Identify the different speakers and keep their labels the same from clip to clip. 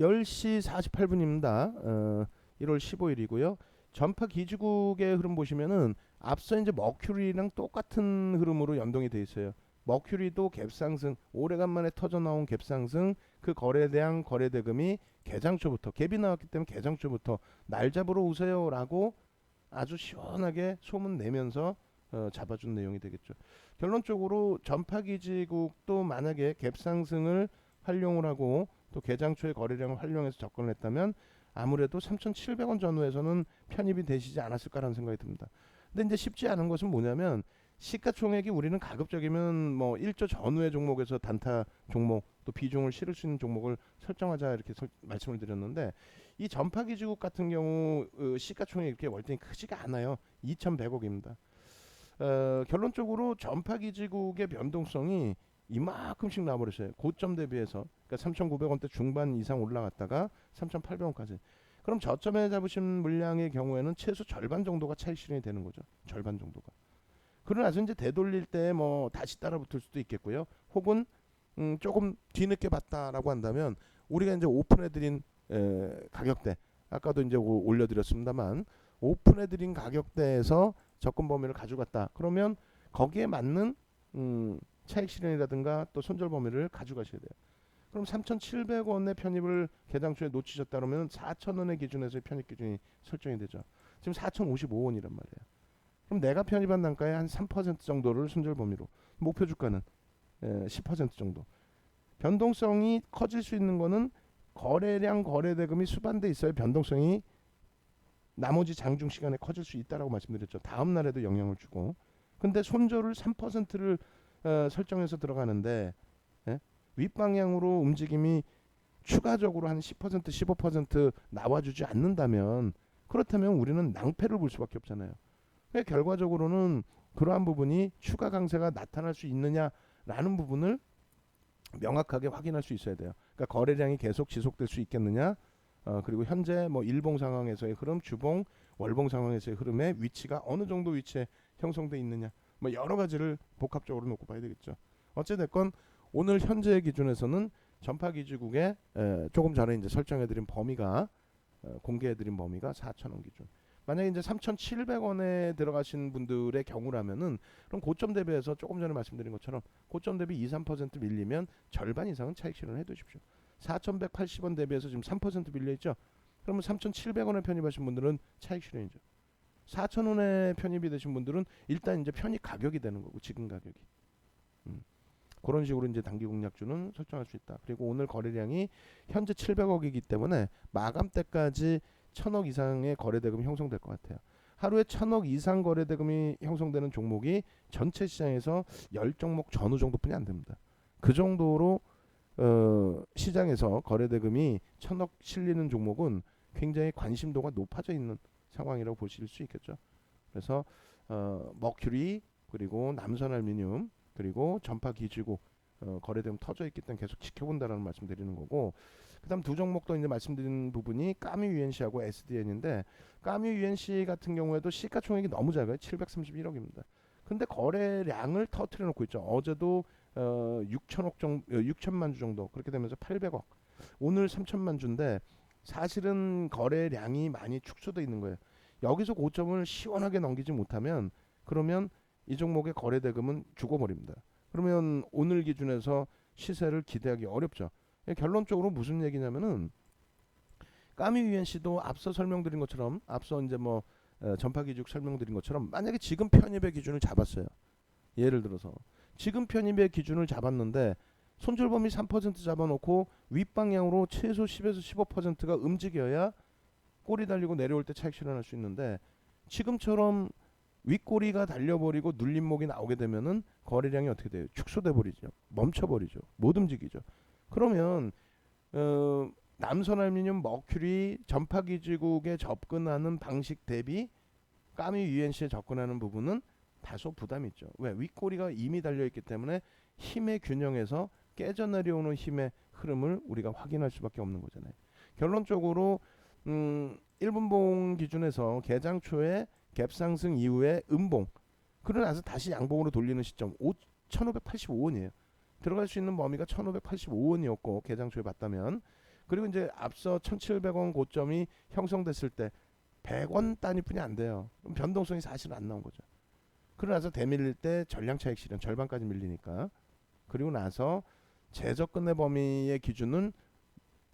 Speaker 1: 10시 48분입니다. 1월 15일이고요. 전파 기지국의 흐름 보시면은 앞서 이제 머큐리랑 똑같은 흐름으로 연동이 돼 있어요. 머큐리도 갭상승, 오래간만에 터져 나온 갭상승, 그 거래량 거래대금이 개장초부터 갭이 나왔기 때문에 개장초부터 날 잡으러 오세요라고 아주 시원하게 소문 내면서 잡아준 내용이 되겠죠. 결론적으로 전파기지국도 만약에 갭상승을 활용을 하고 또 개장초의 거래량을 활용해서 접근을 했다면 아무래도 3,700원 전후에서는 편입이 되시지 않았을까라는 생각이 듭니다. 근데 이제 쉽지 않은 것은 뭐냐면 시가총액이 우리는 가급적이면 뭐 1조 전후의 종목에서 단타 종목 또 비중을 실을 수 있는 종목을 설정하자 이렇게 말씀을 드렸는데 이 전파기지국 같은 경우 시가총액이 이렇게 월등히 크지가 않아요. 2,100억입니다. 결론적으로 전파기지국의 변동성이 이만큼씩 나버렸어요. 고점 대비해서 그러니까 3,900원대 중반 이상 올라갔다가 3,800원까지. 그럼 저점에 잡으신 물량의 경우에는 최소 절반 정도가 차익 실현이 되는 거죠. 절반 정도가. 그러나서 이제 되돌릴 때 뭐 다시 따라붙을 수도 있겠고요. 혹은 조금 뒤늦게 봤다라고 한다면 우리가 이제 오픈해드린 가격대 아까도 이제 올려드렸습니다만 오픈해드린 가격대에서 접근 범위를 가져갔다. 그러면 거기에 맞는 차익 실현이라든가 또 손절 범위를 가져가셔야 돼요. 그럼 3,700원의 편입을 개당 초에 놓치셨다 그러면 4,000원의 기준에서의 편입 기준이 설정이 되죠. 지금 4,055원이란 말이에요. 그럼 내가 편입한 단가의 한 3% 정도를 손절 범위로 목표 주가는 10% 정도. 변동성이 커질 수 있는 거는 거래량 거래대금이 수반돼 있어야 변동성이 나머지 장중 시간에 커질 수 있다라고 말씀드렸죠. 다음 날에도 영향을 주고. 근데 손절을 3%를 설정해서 들어가는데 윗방향으로 움직임이 추가적으로 한 10% 15% 나와주지 않는다면 그렇다면 우리는 낭패를 볼 수밖에 없잖아요. 그러니까 결과적으로는 그러한 부분이 추가 강세가 나타날 수 있느냐라는 부분을 명확하게 확인할 수 있어야 돼요. 그러니까 거래량이 계속 지속될 수 있겠느냐, 그리고 현재 뭐 일봉 상황에서의 흐름, 주봉, 월봉 상황에서의 흐름의 위치가 어느 정도 위치에 형성돼 있느냐, 뭐 여러 가지를 복합적으로 놓고 봐야 되겠죠. 어찌됐건 오늘 현재 기준에서는 전파기지국에 조금 전에 이제 설정해드린 범위가 공개해드린 범위가 4,000원 기준. 만약에 이제 3,700원에 들어가신 분들의 경우라면은 그럼 고점 대비해서 조금 전에 말씀드린 것처럼 고점 대비 2~3% 밀리면 절반 이상은 차익 실현을 해두십시오. 4,180원 대비해서 지금 3% 밀려 있죠. 그러면 3,700원에 편입하신 분들은 차익 실현이죠. 4,000원에 편입이 되신 분들은 일단 이제 편입 가격이 되는 거고 지금 가격이. 그런 식으로 이제 단기 공략주는 설정할 수 있다. 그리고 오늘 거래량이 현재 700억이기 때문에 마감 때까지 1,000억 이상의 거래대금이 형성될 것 같아요. 하루에 1,000억 이상 거래대금이 형성되는 종목이 전체 시장에서 10종목 전후 정도뿐이 안 됩니다. 그 정도로 시장에서 거래대금이 1,000억 실리는 종목은 굉장히 관심도가 높아져 있는 상황이라고 보실 수 있겠죠. 그래서 머큐리 그리고 남선알루미늄 그리고 전파기지국 거래대금 터져 있기 때문에 계속 지켜본다라는 말씀 드리는 거고, 그다음 두 종목 도 이제 말씀드린 부분이 까미 UNC하고 SDN인데 까미 UNC 같은 경우에도 시가총액이 너무 작아요. 731억입니다. 근데 거래량을 터트려 놓고 있죠. 어제도 6천억 정도, 6천만 주 정도 그렇게 되면서 800억. 오늘 3천만 주인데 사실은 거래량이 많이 축소돼 있는 거예요. 여기서 고점을 시원하게 넘기지 못하면 그러면 이 종목의 거래대금은 죽어버립니다. 그러면 오늘 기준에서 시세를 기대하기 어렵죠. 결론적으로 무슨 얘기냐면은 까미 UNC도 앞서 설명드린 것처럼 앞서 이제 뭐 전파기죽 설명드린 것처럼 만약에 지금 편입의 기준을 잡았어요. 예를 들어서 지금 편입의 기준을 잡았는데 손절범위 3% 잡아놓고 윗방향으로 최소 10에서 15%가 움직여야 꼬리 달리고 내려올 때 차익 실현할 수 있는데 지금처럼 윗꼬리가 달려버리고 눌림목이 나오게 되면은 거래량이 어떻게 돼요? 축소돼 버리죠. 멈춰버리죠. 못 움직이죠. 그러면 남선알루미늄 머큐리 전파기지국에 접근하는 방식 대비 까미 UNC에 접근하는 부분은 다소 부담이 있죠. 왜? 윗꼬리가 이미 달려있기 때문에 힘의 균형에서 깨져내려오는 힘의 흐름을 우리가 확인할 수밖에 없는 거잖아요. 결론적으로 1분봉 기준에서 개장 초에 갭 상승 이후에 음봉 그러고 나서 다시 양봉으로 돌리는 시점 1,585원이에요. 들어갈 수 있는 범위가 1,585원이었고 개장 초에 봤다면 그리고 이제 앞서 1,700원 고점이 형성됐을 때 100원 단위뿐이 안 돼요. 그럼 변동성이 사실 안 나온 거죠. 그러고 나서 대밀릴 때 전량 차익 실현 절반까지 밀리니까. 그리고 나서 재접근의 범위의 기준은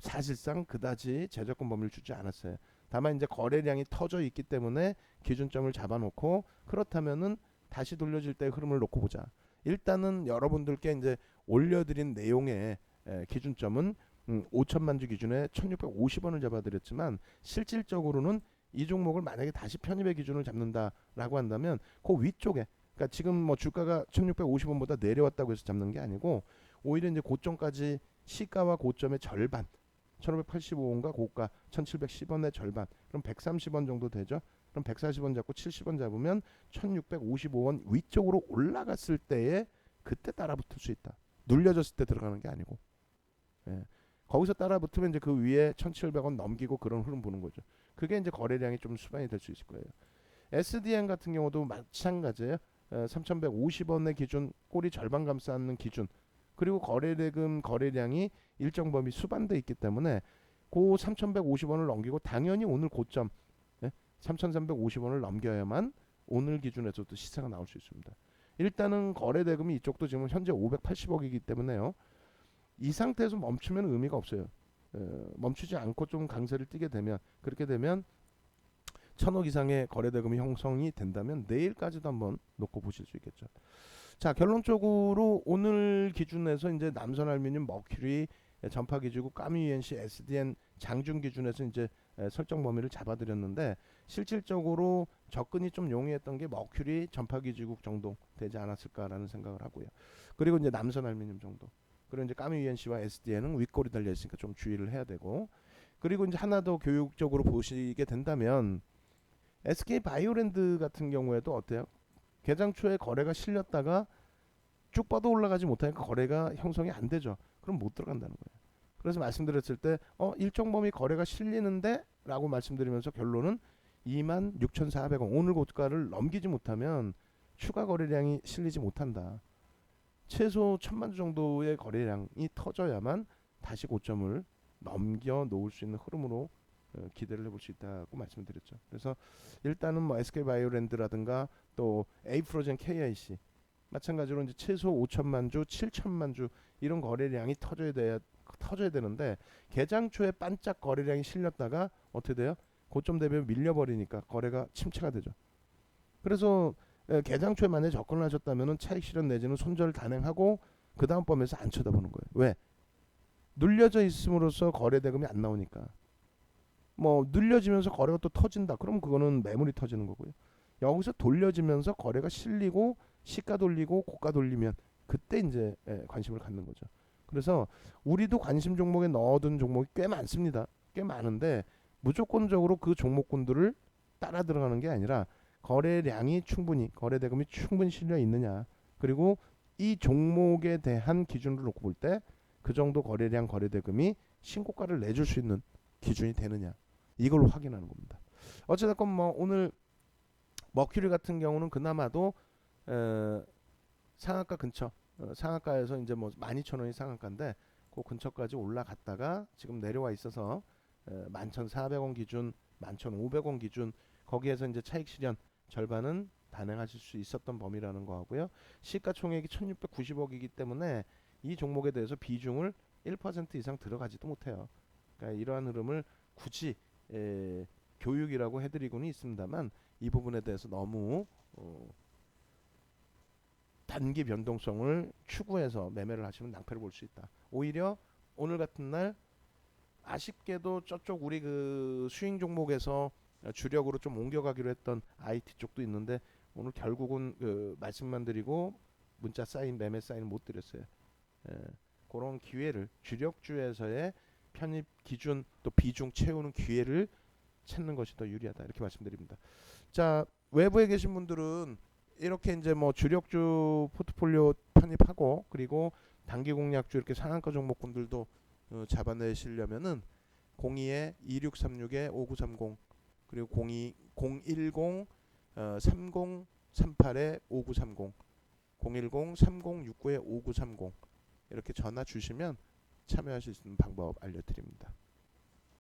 Speaker 1: 사실상 그다지 재접근 범위를 주지 않았어요. 다만 이제 거래량이 터져 있기 때문에 기준점을 잡아놓고 그렇다면은 다시 돌려질 때 흐름을 놓고 보자. 일단은 여러분들께 이제 올려드린 내용의 기준점은 5천만 주 기준에 1,650원을 잡아드렸지만 실질적으로는 이 종목을 만약에 다시 편입의 기준을 잡는다라고 한다면 그 위쪽에, 그러니까 지금 뭐 주가가 1,650원보다 내려왔다고 해서 잡는 게 아니고 오히려 이제 고점까지 시가와 고점의 절반, 1,585원과 고가 1,710원의 절반, 그럼 130원 정도 되죠. 그럼 140원 잡고 70원 잡으면 1,655원 위쪽으로 올라갔을 때에 그때 따라붙을 수 있다. 눌려졌을 때 들어가는 게 아니고. 예. 거기서 따라붙으면 이제 그 위에 1,700원 넘기고 그런 흐름 보는 거죠. 그게 이제 거래량이 좀 수반이 될 수 있을 거예요. SDN 같은 경우도 마찬가지예요. 3,150원의 기준, 꼬리 절반 감싸는 기준, 그리고 거래대금 거래량이 일정 범위 수반돼 있기 때문에 그 3,150원을 넘기고 당연히 오늘 고점 3,350원을 넘겨야만 오늘 기준에서도 시세가 나올 수 있습니다. 일단은 거래대금이 이쪽도 지금 현재 580억이기 때문에요. 이 상태에서 멈추면 의미가 없어요. 멈추지 않고 좀 강세를 띠게 되면, 그렇게 되면 1,000억 이상의 거래대금이 형성이 된다면 내일까지도 한번 놓고 보실 수 있겠죠. 자, 결론적으로 오늘 기준에서 이제 남선알루미늄, 머큐리, 전파기지국, 까미UNC, SDN 장중 기준에서 이제 설정 범위를 잡아드렸는데 실질적으로 접근이 좀 용이했던 게 머큐리, 전파기지국 정도 되지 않았을까라는 생각을 하고요. 그리고 이제 남선알루미늄 정도. 그리고 이제 까미UNC와 SDN은 윗골이 달려 있으니까 좀 주의를 해야 되고. 그리고 이제 하나 더 교육적으로 보시게 된다면 SK바이오랜드 같은 경우에도 어때요? 개장 초에 거래가 실렸다가 쭉 뻗어 올라가지 못하니까 거래가 형성이 안 되죠. 그럼 못 들어간다는 거예요. 그래서 말씀드렸을 때 일정 범위 거래가 실리는데 라고 말씀드리면서 결론은 26,400원 오늘 고가를 넘기지 못하면 추가 거래량이 실리지 못한다. 최소 1,000만 주 정도의 거래량이 터져야만 다시 고점을 넘겨 놓을 수 있는 흐름으로 기대를 해볼 수 있다고 말씀드렸죠. 그래서 일단은 뭐 SK바이오랜드라든가 또 에이프로젠 KIC 마찬가지로 이제 최소 5천만 주, 7천만 주 이런 거래량이 터져야 되는데 개장 초에 반짝 거래량이 실렸다가 어떻게 돼요? 고점 대비 밀려버리니까 거래가 침체가 되죠. 그래서 개장 초에 만약에 접근을 하셨다면은 차익 실현 내지는 손절 단행하고 그 다음 범위에서 안 쳐다보는 거예요. 왜? 눌려져 있음으로써 거래 대금이 안 나오니까. 뭐 눌려지면서 거래가 또 터진다. 그럼 그거는 매물이 터지는 거고요. 여기서 돌려지면서 거래가 실리고 시가 돌리고 고가 돌리면 그때 이제 관심을 갖는 거죠. 그래서 우리도 관심 종목에 넣어둔 종목이 꽤 많습니다. 꽤 많은데 무조건적으로 그 종목군들을 따라 들어가는 게 아니라 거래량이 충분히, 거래 대금이 충분히 실려 있느냐, 그리고 이 종목에 대한 기준을 놓고 볼 때 그 정도 거래량, 거래 대금이 신고가를 내줄 수 있는 기준이 되느냐, 이걸 확인하는 겁니다. 어찌됐건 뭐 오늘 머큐리 같은 경우는 그나마도 상한가 근처, 상한가에서 이제 뭐 12,000원이 상한가인데 그 근처까지 올라갔다가 지금 내려와 있어서 11,400원 기준, 11,500원 기준, 거기에서 이제 차익 실현 절반은 단행하실 수 있었던 범위라는 거고요. 시가총액이 1,690억이기 때문에 이 종목에 대해서 비중을 1% 이상 들어가지도 못해요. 그러니까 이러한 흐름을 굳이 교육이라고 해드리고는 있습니다만 이 부분에 대해서 너무 단기 변동성을 추구해서 매매를 하시면 낭패를 볼 수 있다. 오히려 오늘 같은 날 아쉽게도 저쪽 우리 그 수익 종목에서 주력으로 좀 옮겨가기로 했던 IT 쪽도 있는데 오늘 결국은 그 말씀만 드리고 문자 사인, 매매 사인을 못 드렸어요. 그런 기회를 주력주에서의 편입 기준 또 비중 채우는 기회를 찾는 것이 더 유리하다, 이렇게 말씀드립니다. 자, 외부에 계신 분들은 이렇게 이제 뭐 주력주 포트폴리오 편입하고 그리고 단기 공략주 이렇게 상한가 종목군들도 잡아내시려면은 02-2636-5930 그리고 010-3038-5930 010-3069-5930 이렇게 전화 주시면 참여하실 수 있는 방법 알려드립니다.